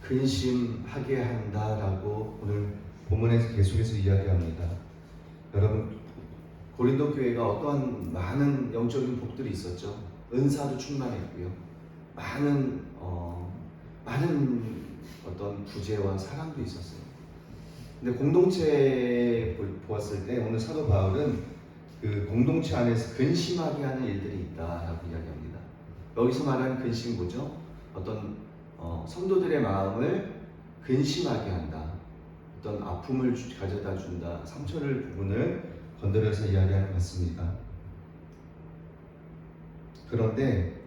근심하게 한다라고 오늘 본문에서 계속해서 이야기합니다. 여러분, 고린도 교회가 어떠한 많은 영적인 복들이 있었죠. 은사도 충만했고요. 많은 어떤 부재와 사랑도 있었어요. 근데 공동체 보았을 때 오늘 사도 바울은 그 공동체 안에서 근심하게 하는 일들이 있다라고 이야기합니다. 여기서 말하는 근심이 뭐죠? 어떤 성도들의 마음을 근심하게 한다. 어떤 아픔을 가져다 준다. 상처를 부분을 건드려서 이야기하는 것 같습니다. 그런데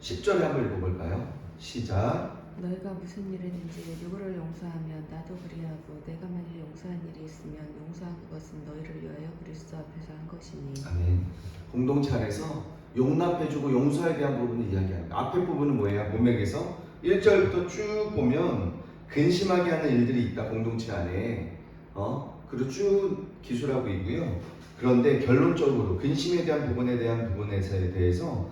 10절에 한번 읽어볼까요? 시작. 너희가 무슨 일이든지 누구를 용서하면 나도 그리하고 내가 만일 용서한 일이 있으면 용서한 그것은 너희를 위하여 그리스도 앞에서 한 것이니. 아멘. 공동체 안에서 용납해주고 용서에 대한 부분을 이야기합니다. 앞에 부분은 뭐예요? 문맥에서 1절부터 쭉 보면 근심하게 하는 일들이 있다. 공동체 안에 그리고 쭉 기술하고 있고요. 그런데 결론적으로 근심에 대한 부분에 대해서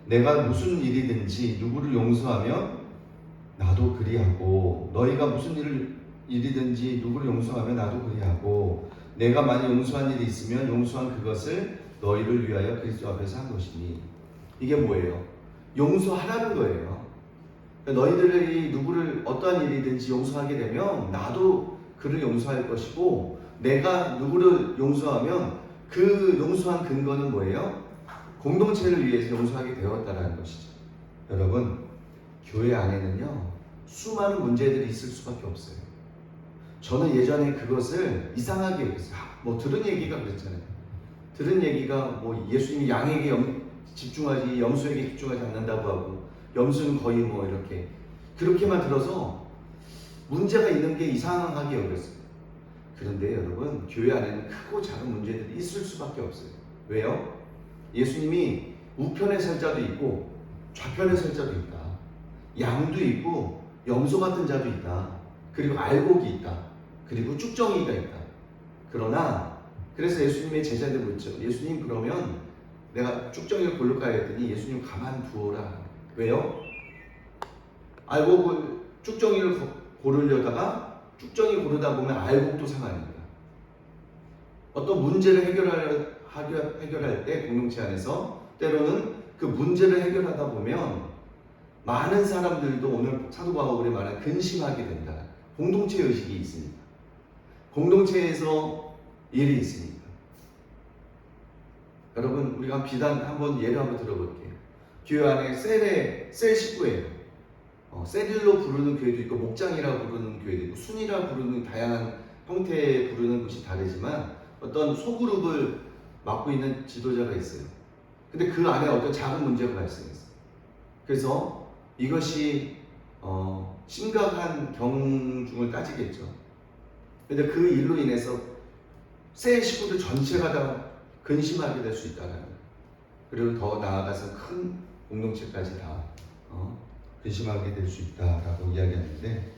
내가 무슨 일이든지 누구를 용서하면 나도 그리하고, 너희가 무슨 일이든지 누구를 용서하면 나도 그리하고, 내가 만약 용서한 일이 있으면 용서한 그것을 너희를 위하여 그리스도 앞에서 한 것이니. 이게 뭐예요? 용서하라는 거예요. 그러니까 너희들이 누구를 어떠한 일이든지 용서하게 되면 나도 그를 용서할 것이고, 내가 누구를 용서하면 그 용서한 근거는 뭐예요? 공동체를 위해서 용서하게 되었다라는 것이죠. 여러분, 교회 안에는요 수많은 문제들이 있을 수밖에 없어요. 저는 예전에 그것을 이상하게 여겼어요. 뭐 들은 얘기가 그랬잖아요. 들은 얘기가 뭐 예수님이 양에게 집중하지 염소에게 집중하지 않는다고 하고, 염소는 거의 뭐 이렇게 그렇게만 들어서 문제가 있는 게 이상하게 여겼어요. 그런데 여러분, 교회 안에는 크고 작은 문제들이 있을 수밖에 없어요. 왜요? 예수님이 우편에 설 자도 있고 좌편에 설 자도 있다. 양도 있고 염소 같은 자도 있다. 그리고 알곡이 있다. 그리고 쭉정이가 있다. 그러나 그래서 예수님의 제자들 묻죠. 예수님, 그러면 내가 쭉정이를 고를까 했더니 예수님 가만 두어라. 왜요? 알곡을 쭉정이를 고르려다가 쭉정이 고르다 보면 알곡도 상하니까. 어떤 문제를 해결할 때 공동체 안에서 때로는 그 문제를 해결하다 보면 많은 사람들도 오늘 사도 바울이 말한 근심하게 된다. 공동체 의식이 있으니까. 공동체에서 일이 있으니까. 여러분, 우리가 비단 예를 한번 들어볼게요. 교회 안에 셀 식구예요. 셀일로 부르는 교회도 있고 목장이라고 부르는 교회도 있고 순이라고 부르는 다양한 형태의 부르는 것이 다르지만 어떤 소그룹을 맡고 있는 지도자가 있어요. 근데 그 안에 어떤 작은 문제가 발생했어요. 그래서 이것이 심각한 경중을 따지겠죠. 근데 그 일로 인해서 셀 식구들 전체가 다 근심하게 될 수 있다는 거예요. 그리고 더 나아가서 큰 공동체까지 다 근심하게 될 수 있다라고 이야기하는데,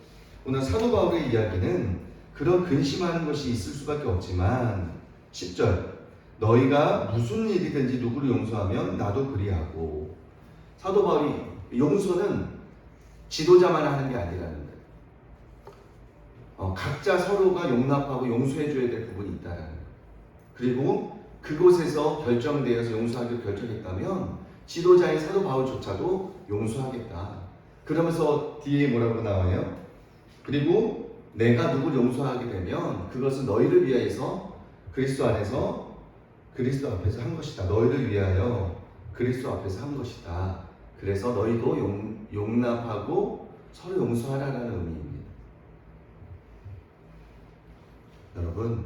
오늘 사도 바울의 이야기는 그런 근심하는 것이 있을 수밖에 없지만 10절, 너희가 무슨 일이든지 누구를 용서하면 나도 그리하고. 사도 바울이 용서는 지도자만 하는 게 아니라는 거예요. 각자 서로가 용납하고 용서해줘야 될 부분이 있다라는 거예요. 그리고 그곳에서 결정되어서 용서하기로 결정했다면 지도자인 사도 바울조차도 용서하겠다. 그러면서 뒤에 뭐라고 나와요? 그리고 내가 누구를 용서하게 되면 그것은 너희를 위하여서 그리스도 안에서 그리스도 앞에서 한 것이다. 너희를 위하여 그리스도 앞에서 한 것이다. 그래서 너희도 용납하고 서로 용서하라는 의미입니다. 여러분,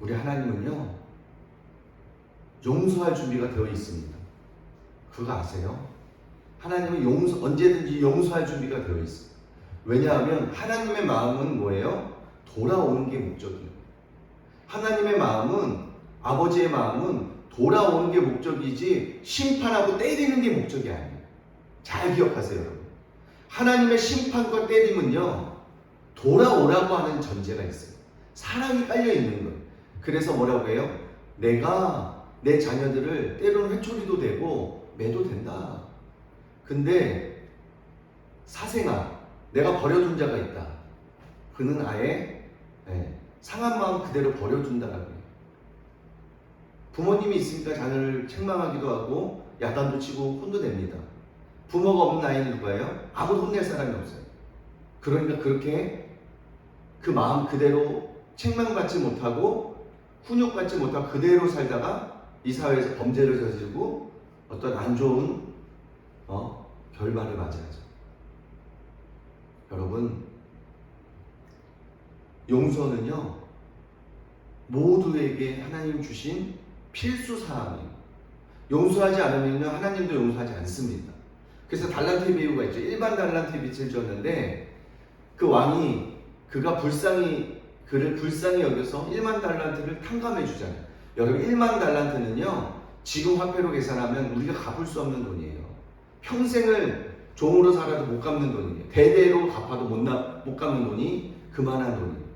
우리 하나님은요 용서할 준비가 되어 있습니다. 그거 아세요? 하나님은 언제든지 용서할 준비가 되어 있어요. 왜냐하면 하나님의 마음은 뭐예요? 돌아오는 게 목적이에요. 하나님의 마음은, 아버지의 마음은 돌아오는 게 목적이지 심판하고 때리는 게 목적이 아니에요. 잘 기억하세요, 여러분. 하나님의 심판과 때림은요 돌아오라고 하는 전제가 있어요. 사랑이 깔려 있는 거예요. 그래서 뭐라고 해요? 내가 내 자녀들을 때로는 회초리도 되고 매도 된다. 근데 사생아, 내가 버려둔 자가 있다. 그는 아예 상한 마음 그대로 버려둔다라고 해요. 부모님이 있으니까 자녀를 책망하기도 하고 야단도 치고 혼도 냅니다. 부모가 없는 아이는 누가요? 아무도 혼낼 사람이 없어요. 그러니까 그렇게 그 마음 그대로 책망받지 못하고 훈육받지 못하고 그대로 살다가 이 사회에서 범죄를 저지르고 어떤 안 좋은 결말을 맞이하죠. 여러분, 용서는요 모두에게 하나님 주신 필수 사항이에요. 용서하지 않으면요 하나님도 용서하지 않습니다. 그래서 달란트의 비유가 있죠. 일반 달란트의 빛을 줬는데 그 왕이 그를 불쌍히 여겨서 1만 달란트를 탕감해 주잖아요. 여러분 1만 달란트는요 지금 화폐로 계산하면 우리가 갚을 수 없는 돈이에요. 평생을 종으로 살아도 못 갚는 돈이에요. 대대로 갚아도 못 갚는 돈이 그만한 돈이에요.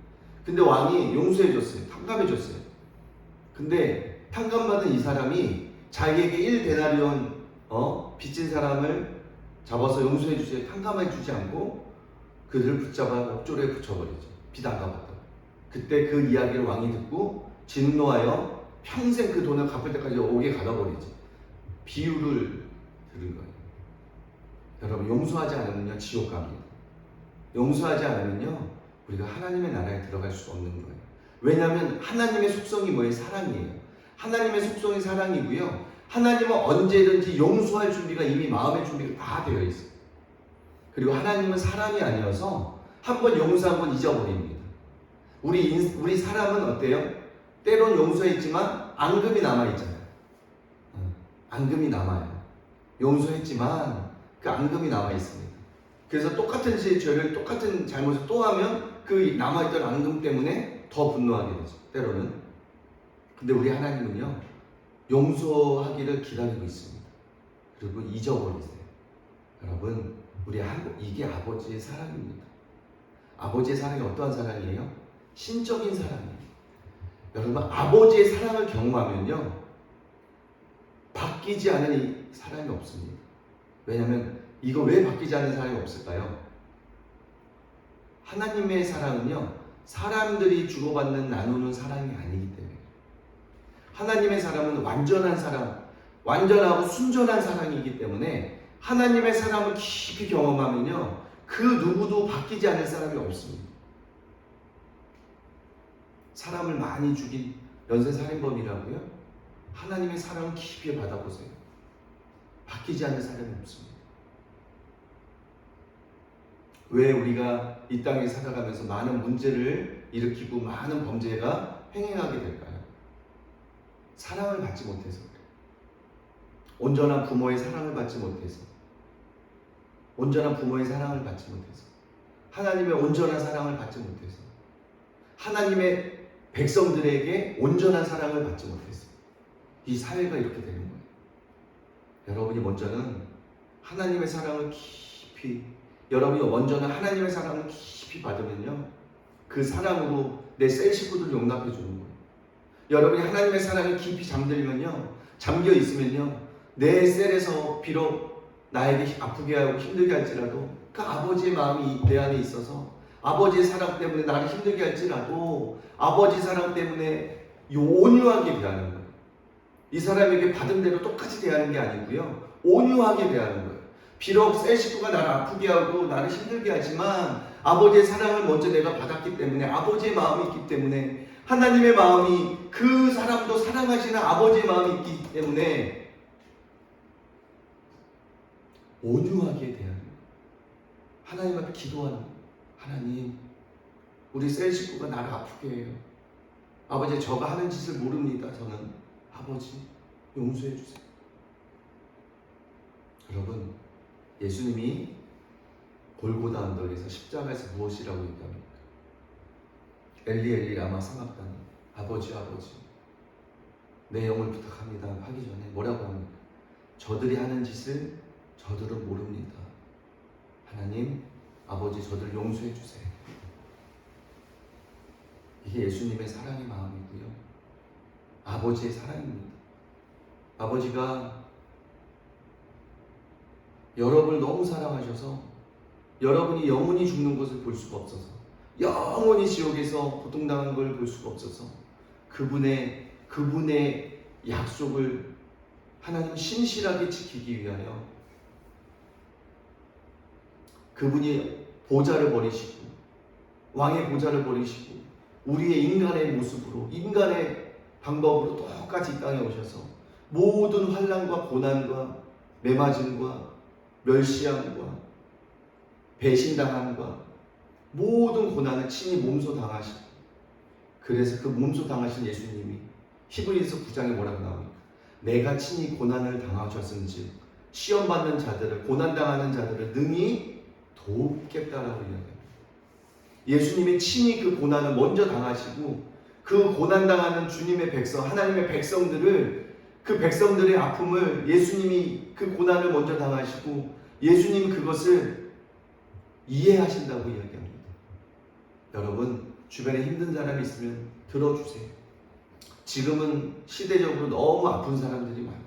근데 왕이 용서해 줬어요. 탕감해 줬어요. 근데 탕감받은 이 사람이 자기에게 1데나리온 빚진 사람을 잡아서 용서해 주세요. 탕감해 주지 않고 그를 붙잡아 옥졸에 붙여버리죠. 빚 안 갚았다고. 그때 그 이야기를 왕이 듣고 진노하여 평생 그 돈을 갚을 때까지 옥에 가둬버리죠. 비유를 들은 거예요. 여러분 용서하지 않으면요 지옥 갑니다. 용서하지 않으면요 우리가 하나님의 나라에 들어갈 수 없는 거예요. 왜냐하면 하나님의 속성이 뭐예요? 사랑이에요. 하나님의 속성이 사랑이고요. 하나님은 언제든지 용서할 준비가 이미 마음의 준비가 다 되어 있어요. 그리고 하나님은 사람이 아니어서 한번 용서한 건 잊어버립니다. 우리 사람은 어때요? 때론 용서했지만 앙금이 남아있잖아요. 앙금이 남아요. 용서했지만 그 앙금이 남아있습니다. 그래서 똑같은 죄를 똑같은 잘못을 또 하면 그 남아있던 앙금 때문에 더 분노하게 되죠. 때로는. 근데 우리 하나님은요 용서하기를 기다리고 있습니다. 그리고 잊어버리세요. 여러분 이게 아버지의 사랑입니다. 아버지의 사랑이 어떠한 사랑이에요? 신적인 사랑이에요. 여러분 아버지의 사랑을 경험하면요 바뀌지 않은 사랑이 없습니다. 왜냐하면 이거 왜 바뀌지 않는 사랑이 없을까요? 하나님의 사랑은요 사람들이 주고받는 나누는 사랑이 아니기 때문에 하나님의 사랑은 완전한 사랑, 완전하고 순전한 사랑이기 때문에 하나님의 사랑을 깊이 경험하면요 그 누구도 바뀌지 않을 사람이 없습니다. 사람을 많이 죽인 연쇄살인범이라고요? 하나님의 사랑을 깊이 받아보세요. 바뀌지 않는 사람이 없습니다. 왜 우리가 이 땅에 살아가면서 많은 문제를 일으키고 많은 범죄가 횡행하게 될까요? 사랑을 받지 못해서 그래요. 온전한 부모의 사랑을 받지 못해서, 온전한 부모의 사랑을 받지 못해서, 하나님의 온전한 사랑을 받지 못해서, 하나님의 백성들에게 온전한 사랑을 받지 못해서 이 사회가 이렇게 되는 거예요. 여러분이 먼저는 하나님의 사랑을 깊이, 여러분이 먼저는 하나님의 사랑을 깊이 받으면요 그 사랑으로 내 셀 식구들을 용납해 주는 거예요. 여러분이 하나님의 사랑에 깊이 잠겨 있으면요 내 셀에서 비록 나에게 아프게 하고 힘들게 할지라도 그 아버지의 마음이 내 안에 있어서 아버지의 사랑 때문에 나를 힘들게 할지라도 아버지 사랑 때문에 온유하게 대하는 거예요. 이 사람에게 받은 대로 똑같이 대하는 게 아니고요 온유하게 대하는 거예요. 비록 새 식구가 나를 아프게 하고 나를 힘들게 하지만 아버지의 사랑을 먼저 내가 받았기 때문에 아버지의 마음이 있기 때문에 하나님의 마음이 그 사람도 사랑하시는 아버지의 마음이 있기 때문에 온유하게 대하는 거예요. 하나님 앞에 기도하는 거예요. 하나님 우리 셀 식구가 나를 아프게 해요. 아버지 저가 하는 짓을 모릅니다. 저는 아버지 용서해 주세요. 여러분 예수님이 골고다 언덕에서 십자가에서 무엇이라고 얘기합니까? 엘리 엘리 라마 사막다니 아버지 아버지 내 영을 부탁합니다 하기 전에 뭐라고 합니까? 저들이 하는 짓을 저들은 모릅니다. 하나님 아버지 저들 용서해 주세요. 이게 예수님의 사랑의 마음이고요 아버지의 사랑입니다. 아버지가 여러분을 너무 사랑하셔서 여러분이 영원히 죽는 것을 볼 수가 없어서, 영원히 지옥에서 고통당하는 걸 볼 수가 없어서 그분의 약속을 하나님 신실하게 지키기 위하여 그분이 보좌를 버리시고 왕의 보좌를 버리시고 우리의 인간의 모습으로 인간의 방법으로 똑같이 이 땅에 오셔서 모든 환난과 고난과 매맞음과 멸시함과 배신당함과 모든 고난을 친히 몸소 당하시고, 그래서 그 몸소 당하신 예수님이 히브리서 9장에 뭐라고 나옵니까? 내가 친히 고난을 당하셨은즉 시험받는 자들을, 고난당하는 자들을 능히 돕겠다라고 이야기합니다. 예수님이 친히 그 고난을 먼저 당하시고 그 고난당하는 주님의 백성, 하나님의 백성들을, 그 백성들의 아픔을 예수님이 그 고난을 먼저 당하시고 예수님이 그것을 이해하신다고 이야기합니다. 여러분, 주변에 힘든 사람이 있으면 들어주세요. 지금은 시대적으로 너무 아픈 사람들이 많아요.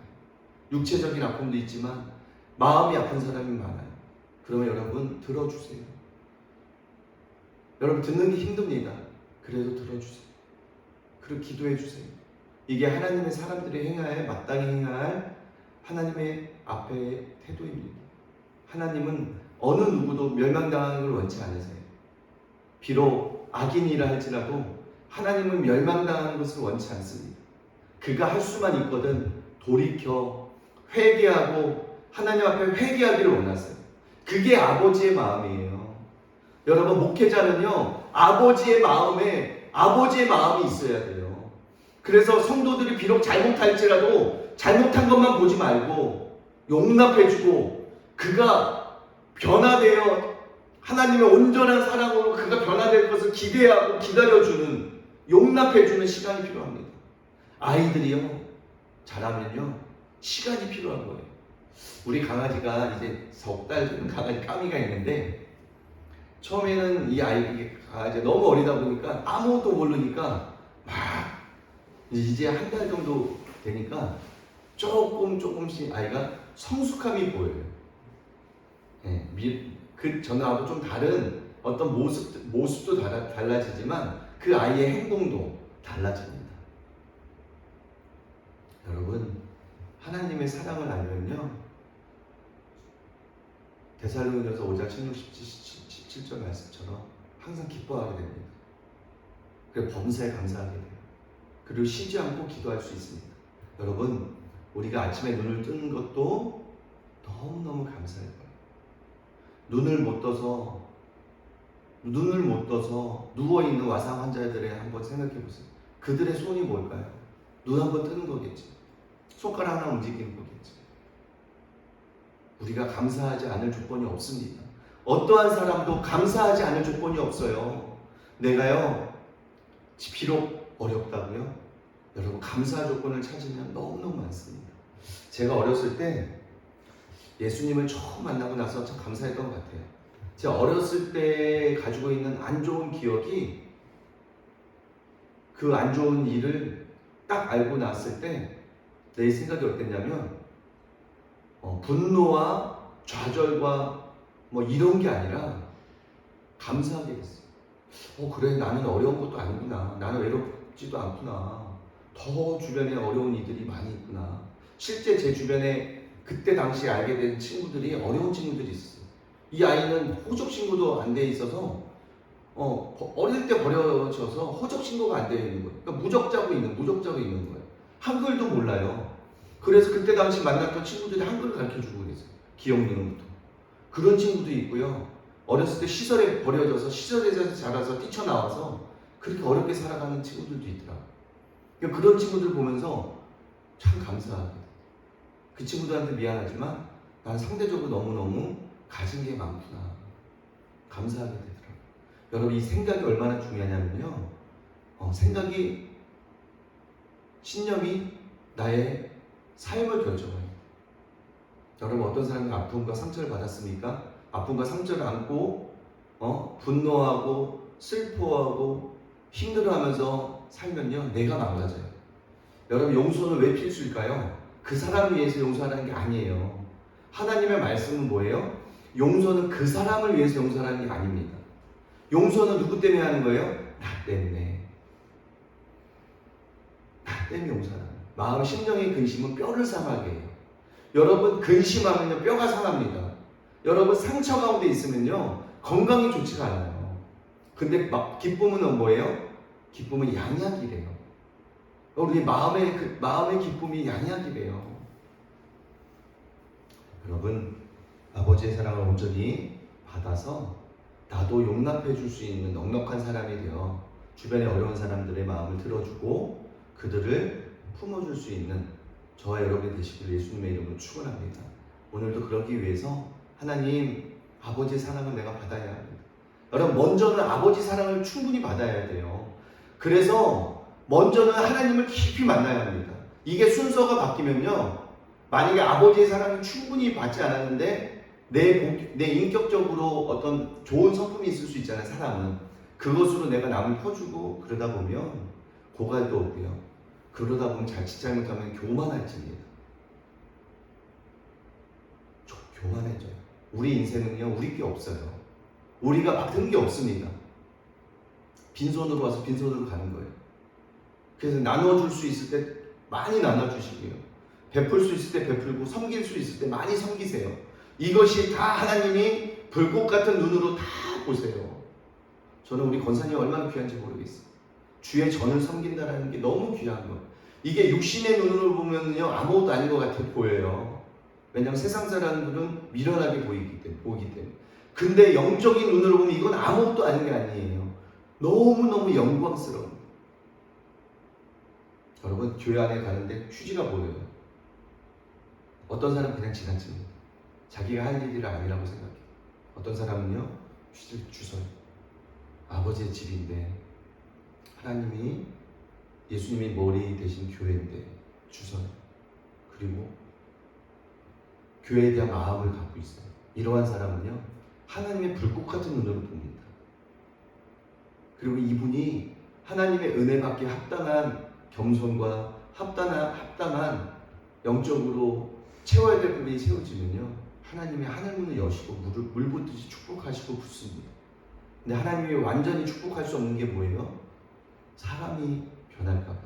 육체적인 아픔도 있지만 마음이 아픈 사람이 많아요. 그러면 여러분 들어주세요. 여러분 듣는 게 힘듭니다. 그래도 들어주세요. 그리고 기도해 주세요. 이게 하나님의 사람들이 행할, 마땅히 행할 하나님의 앞에 태도입니다. 하나님은 어느 누구도 멸망당하는 걸 원치 않으세요. 비록 악인이라 할지라도 하나님은 멸망당하는 것을 원치 않습니다. 그가 할 수만 있거든 돌이켜 회개하고 하나님 앞에 회개하기를 원하세요. 그게 아버지의 마음이에요. 여러분, 목회자는요, 아버지의 마음이 있어야 돼요. 그래서 성도들이 비록 잘못할지라도 잘못한 것만 보지 말고 용납해주고 그가 변화되어 하나님의 온전한 사랑으로 그가 변화될 것을 기대하고 기다려주는, 용납해주는 시간이 필요합니다. 아이들이요, 자라면요 시간이 필요한 거예요. 우리 강아지가 이제 석 달 되는 강아지 까미가 있는데, 처음에는 이 강아지 너무 어리다 보니까 아무것도 모르니까 막 이제 한 달 정도 되니까 조금씩 아이가 성숙함이 보여요. 네, 그 전하고 좀 다른 어떤 모습도 달라지지만 그 아이의 행동도 달라집니다. 여러분, 하나님의 사랑을 알면요, 데살로니가서 5장 16-17절 말씀처럼 항상 기뻐하게 됩니다. 그리고 범사에 감사하게 돼요. 그리고 쉬지 않고 기도할 수 있습니다. 여러분, 우리가 아침에 눈을 뜨는 것도 너무너무 감사할 거예요. 눈을 못 떠서 누워있는 와상 환자들에 한번 생각해 보세요. 그들의 소원이 뭘까요? 눈 한번 뜨는 거겠지. 손가락 하나 움직이는 거겠지. 우리가 감사하지 않을 조건이 없습니다. 어떠한 사람도 감사하지 않을 조건이 없어요. 내가요, 비록 어렵다고요, 여러분 감사 조건을 찾으면 너무너무 많습니다. 제가 어렸을 때 예수님을 처음 만나고 나서 참 감사했던 것 같아요. 제가 어렸을 때 가지고 있는 안 좋은 기억이, 그 안 좋은 일을 딱 알고 났을 때 내 생각이 어땠냐면 분노와 좌절과 뭐 이런 게 아니라 감사하게 됐어요. 그래, 나는 어려운 것도 아니구나. 나는 외롭지도 않구나. 더 주변에 어려운 이들이 많이 있구나. 실제 제 주변에 그때 당시 알게 된 친구들이 어려운 친구들이 있었어요. 이 아이는 호적 신고도 안 돼 있어서 어릴 때 버려져서 호적 신고가 안 되어 있는 거예요. 그러니까 무적자고 있는 거예요. 한글도 몰라요. 그래서 그때 당시 만났던 친구들이 한글을 가르쳐주고 그랬어요. 기억력부터. 그런 친구도 있고요. 어렸을 때 시설에 버려져서 시설에서 자라서 뛰쳐나와서 그렇게 어렵게 살아가는 친구들도 있더라고요. 그러니까 그런 친구들 보면서 참 감사하게, 그 친구들한테 미안하지만 난 상대적으로 너무너무 가진 게 많구나, 감사하게 되더라고요. 여러분, 이 생각이 얼마나 중요하냐면요, 생각이, 신념이 나의 삶을 결정해요. 여러분, 어떤 사람이 아픔과 상처를 받았습니까? 아픔과 상처를 안고 분노하고 슬퍼하고 힘들어하면서 살면요, 내가 망가져요. 여러분, 용서는 왜 필수일까요? 그 사람을 위해서 용서하는 게 아니에요. 하나님의 말씀은 뭐예요? 용서는 그 사람을 위해서 용서하는 게 아닙니다. 용서는 누구 때문에 하는 거예요? 나 때문에. 나 때문에 용서하는 거예요. 마음, 심령의 근심은 뼈를 상하게 해요. 여러분, 근심하면요 뼈가 상합니다. 여러분, 상처 가운데 있으면요 건강이 좋지가 않아요. 근데 기쁨은 뭐예요? 기쁨은 양약이래요. 우리 마음의 기쁨이 양약이래요. 여러분, 아버지의 사랑을 온전히 받아서 나도 용납해 줄 수 있는 넉넉한 사람이 되어 주변의 어려운 사람들의 마음을 들어주고 그들을 품어줄 수 있는 저와 여러분이 되시길 예수님의 이름으로 축원합니다. 오늘도 그러기 위해서 하나님 아버지의 사랑을 내가 받아야 합니다. 여러분, 먼저는 아버지 사랑을 충분히 받아야 돼요. 그래서 먼저는 하나님을 깊이 만나야 합니다. 이게 순서가 바뀌면요, 만약에 아버지의 사랑을 충분히 받지 않았는데 내 인격적으로 어떤 좋은 성품이 있을 수 있잖아요. 사람은 그것으로 내가 남을 퍼주고 그러다 보면 고갈도 오고요, 그러다 보면 자칫 잘못하면 교만해집니다. 교만해져요. 우리 인생은요 우리 게 없어요. 우리가 받은 게 없습니다. 빈손으로 와서 빈손으로 가는 거예요. 그래서 나눠줄 수 있을 때 많이 나눠주시고요, 베풀 수 있을 때 베풀고 섬길 수 있을 때 많이 섬기세요. 이것이 다 하나님이 불꽃 같은 눈으로 다 보세요. 저는 우리 권사님 얼마나 귀한지 모르겠어요. 주의 전을 섬긴다는 게 너무 귀한 거예요. 이게 육신의 눈으로 보면요 아무것도 아닌 것 같아 보여요. 왜냐하면 세상 사람들은 미련하게 보이기 때문에. 근데 영적인 눈으로 보면 이건 아무것도 아닌 게 아니에요. 너무너무 영광스러운. 여러분, 교회 안에 가는데 휴지가 보여요. 어떤 사람은 그냥 지나칩니다. 자기가 할 일이 아니라고 생각해요. 어떤 사람은요 휴지를 주워요. 아버지의 집인데, 하나님이 예수님이 머리 대신 교회인데 주워요. 그리고 교회에 대한 마음을 갖고 있어요. 이러한 사람은요 하나님의 불꽃 같은 눈으로 봅니다. 그리고 이분이 하나님의 은혜 받기에 합당한 겸손과 합당한 영적으로 채워야 될 부분이 세워지면요 하나님의 하늘문을 여시고 물 붓듯이 축복하시고 붓습니다. 근데 하나님이 완전히 축복할 수 없는 게 뭐예요? 사람이 변할까봐.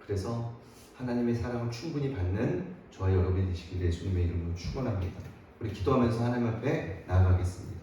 그래서 하나님의 사랑을 충분히 받는 저와 여러분이 되시길 예수님의 이름으로 축원합니다. 우리 기도하면서 하나님 앞에 나아가겠습니다.